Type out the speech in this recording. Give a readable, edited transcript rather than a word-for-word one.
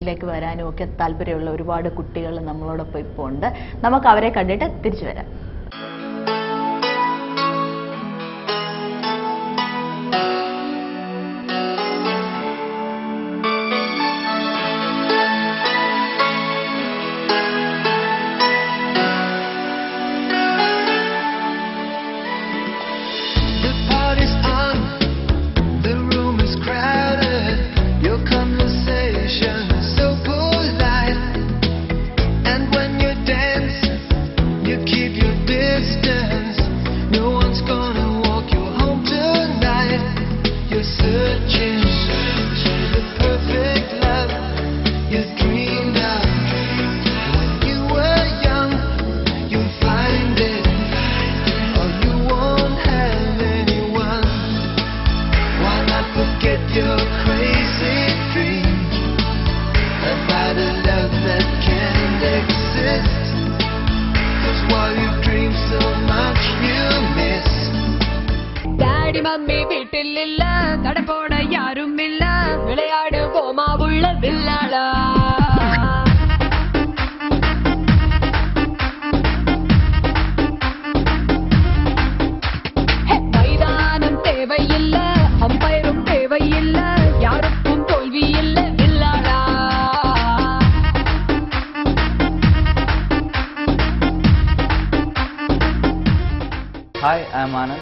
ക്രിക്കറ്റിലേക്ക് വരാനും ഒക്കെ താല്പര്യമുള്ള ഒരുപാട് കുട്ടികൾ നമ്മളോടൊപ്പം ഇപ്പോൾ ഉണ്ട്. നമുക്ക് അവരെ കണ്ടിട്ട് തിരിച്ചു വരാം. மம்மி வீட்டில் இல்ல, கடப்போட யாரும் இல்ல, விளையாடு போமா உள்ள வில்லாளா. மைதானம் தேவையில்ல, அம்பைரும் தேவையில்ல, யாருக்கும் தோல்வி இல்ல வில்லாளா. Hi, I am Anand.